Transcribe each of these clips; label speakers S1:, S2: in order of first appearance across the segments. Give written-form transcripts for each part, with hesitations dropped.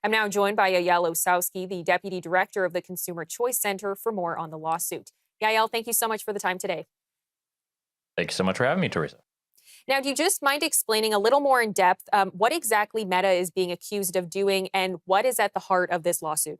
S1: I'm now joined by Yaël Ossowski, the Deputy Director of the Consumer Choice Center, for more on the lawsuit. Yaël, thank you so much for the time today.
S2: Thank you so much for having me, Teresa.
S1: Now, do you just mind explaining a little more in depth what exactly Meta is being accused of doing and what is at the heart of this lawsuit?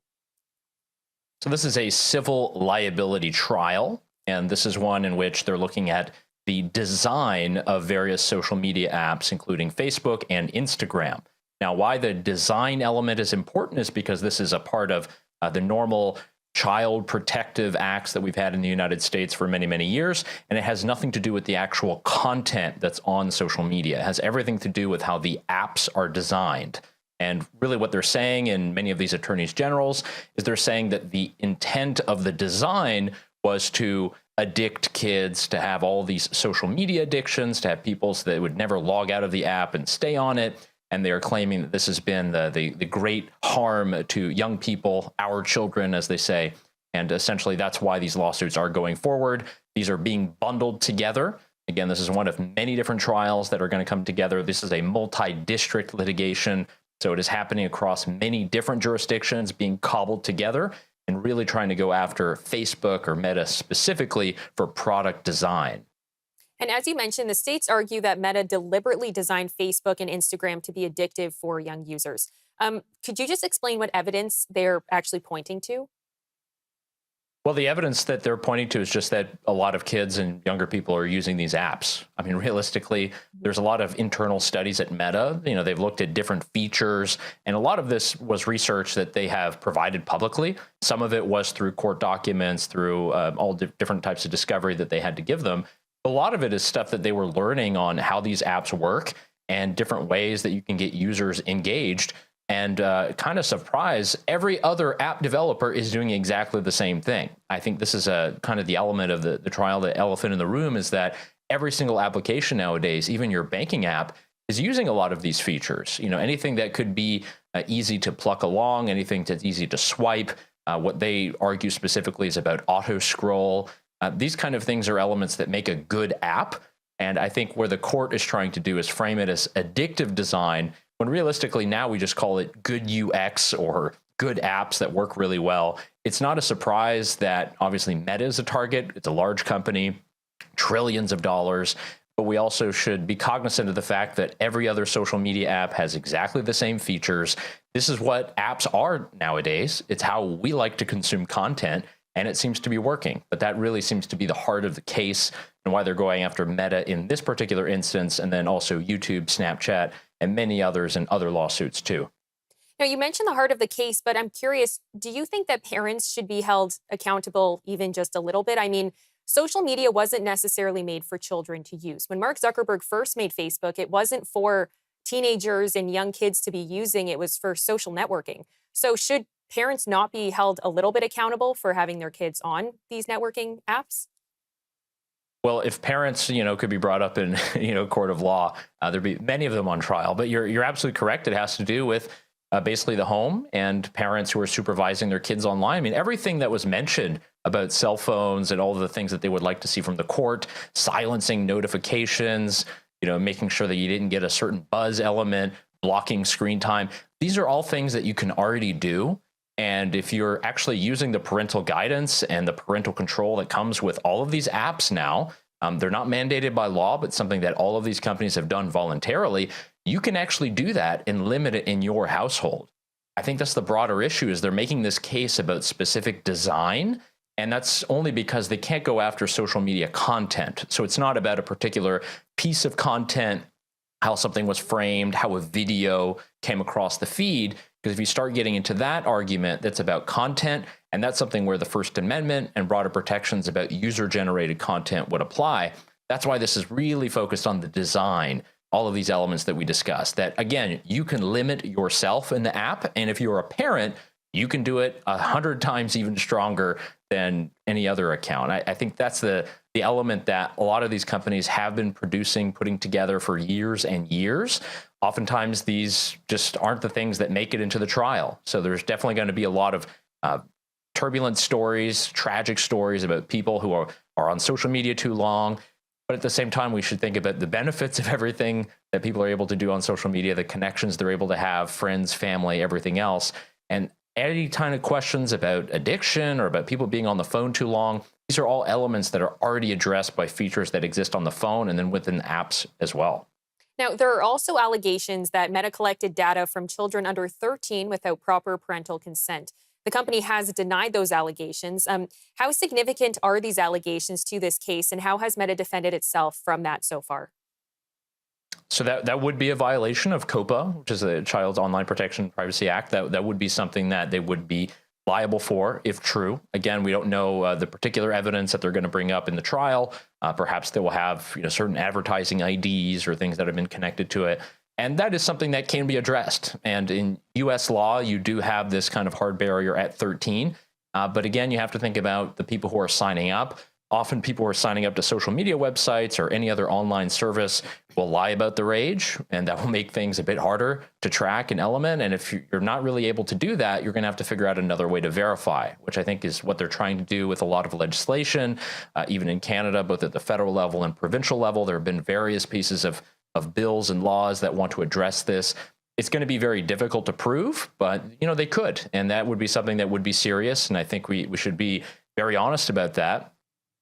S2: So this is a civil liability trial, and this is one in which they're looking at the design of various social media apps, including Facebook and Instagram. Now, why the design element is important is because this is a part of the normal child protective acts that we've had in the United States for many, many years, and it has nothing to do with the actual content that's on social media. It has everything to do with how the apps are designed. And really what they're saying in many of these attorneys generals is they're saying that the intent of the design was to addict kids, to have all these social media addictions, to have people so they would never log out of the app and stay on it. And they are claiming that this has been the great harm to young people, our children, as they say. And essentially, that's why these lawsuits are going forward. These are being bundled together. Again, this is one of many different trials that are going to come together. This is a multi-district litigation. So it is happening across many different jurisdictions, being cobbled together and really trying to go after Facebook or Meta specifically for product design.
S1: And as you mentioned, the states argue that Meta deliberately designed Facebook and Instagram to be addictive for young users. Could you just explain what evidence they're actually pointing to?
S2: Well, the evidence that they're pointing to is just that a lot of kids and younger people are using these apps. I mean, realistically, there's a lot of internal studies at Meta. You know, they've looked at different features, and a lot of this was research that they have provided publicly. Some of it was through court documents, through all different types of discovery that they had to give them. A lot of it is stuff that they were learning on how these apps work and different ways that you can get users engaged. And kind of surprise, every other app developer is doing exactly the same thing. I think this is a kind of the element of the trial, the elephant in the room, is that every single application nowadays, even your banking app, is using a lot of these features. You know, anything that could be easy to pluck along, anything that's easy to swipe. What they argue specifically is about auto scroll. These kind of things are elements that make a good app. And I think where the court is trying to do is frame it as addictive design, when realistically now we just call it good UX or good apps that work really well. It's not a surprise that obviously Meta is a target. It's a large company, trillions of dollars. But we also should be cognizant of the fact that every other social media app has exactly the same features. This is what apps are nowadays. It's how we like to consume content. And it seems to be working, but that really seems to be the heart of the case and why they're going after Meta in this particular instance, and then also YouTube, Snapchat, and many others in other lawsuits too.
S1: Now, you mentioned the heart of the case, but I'm curious, do you think that parents should be held accountable even just a little bit? I mean, social media wasn't necessarily made for children to use. When Mark Zuckerberg first made Facebook, it wasn't for teenagers and young kids to be using. It was for social networking. So should parents not be held a little bit accountable for having their kids on these networking apps?
S2: Well, if parents, could be brought up in, court of law, there'd be many of them on trial. But you're absolutely correct. It has to do with basically the home and parents who are supervising their kids online. I mean, everything that was mentioned about cell phones and all of the things that they would like to see from the court, silencing notifications, making sure that you didn't get a certain buzz element, blocking screen time. These are all things that you can already do. And if you're actually using the parental guidance and the parental control that comes with all of these apps now, they're not mandated by law, but something that all of these companies have done voluntarily, you can actually do that and limit it in your household. I think that's the broader issue, is they're making this case about specific design, and that's only because they can't go after social media content. So it's not about a particular piece of content, how something was framed, how a video came across the feed. Because if you start getting into that argument, that's about content, and that's something where the First Amendment and broader protections about user-generated content would apply. That's why this is really focused on the design, all of these elements that we discussed, that, again, you can limit yourself in the app, and if you're a parent, you can do it 100 times even stronger than any other account. I think that's the element that a lot of these companies have been putting together for years and years. Oftentimes, these just aren't the things that make it into the trial. So there's definitely going to be a lot of turbulent stories, tragic stories about people who are on social media too long. But at the same time, we should think about the benefits of everything that people are able to do on social media, the connections they're able to have, friends, family, everything else. And any kind of questions about addiction or about people being on the phone too long, these are all elements that are already addressed by features that exist on the phone and then within apps as well.
S1: Now, there are also allegations that Meta collected data from children under 13 without proper parental consent. The company has denied those allegations. How significant are these allegations to this case, and how has Meta defended itself from that so far?
S2: So that would be a violation of COPA, which is the Child's Online Protection and Privacy Act. That would be something that they would be liable for if true. Again, we don't know the particular evidence that they're going to bring up in the trial. Perhaps they will have certain advertising IDs or things that have been connected to it. And that is something that can be addressed. And in U.S. law, you do have this kind of hard barrier at 13. But again, you have to think about the people who are signing up. Often people who are signing up to social media websites or any other online service will lie about their age, and that will make things a bit harder to track and element. And if you're not really able to do that, you're going to have to figure out another way to verify, which I think is what they're trying to do with a lot of legislation, even in Canada, both at the federal level and provincial level. There have been various pieces of bills and laws that want to address this. It's going to be very difficult to prove, but they could, and that would be something that would be serious. And I think we should be very honest about that.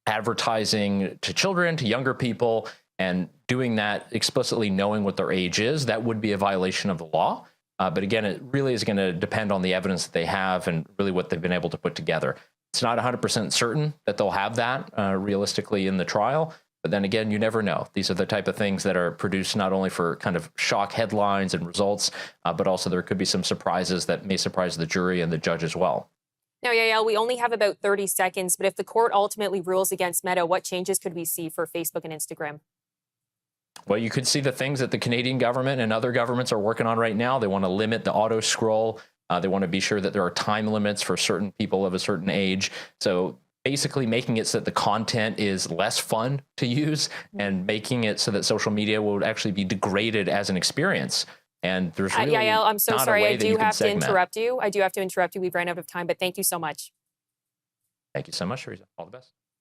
S2: Advertising to children, to younger people, and doing that explicitly knowing what their age is, that would be a violation of the law. But again, it really is going to depend on the evidence that they have and really what they've been able to put together. It's not 100% certain that they'll have that realistically in the trial. But then again, you never know. These are the type of things that are produced not only for kind of shock headlines and results, but also there could be some surprises that may surprise the jury and the judge as well.
S1: Now, Yael, we only have about 30 seconds, but if the court ultimately rules against Meta, what changes could we see for Facebook and Instagram?
S2: Well, you could see the things that the Canadian government and other governments are working on right now. They want to limit the auto scroll. They want to be sure that there are time limits for certain people of a certain age. So basically making it so that the content is less fun to use and making it so that social media will actually be degraded as an experience. And there's really
S1: Yael, I'm so
S2: not a
S1: sorry.
S2: way
S1: I
S2: that you
S1: do
S2: can
S1: have to
S2: segment.
S1: interrupt you. I do have to interrupt you. We've ran out of time, but thank you so much.
S2: Thank you so much, Teresa. All the best.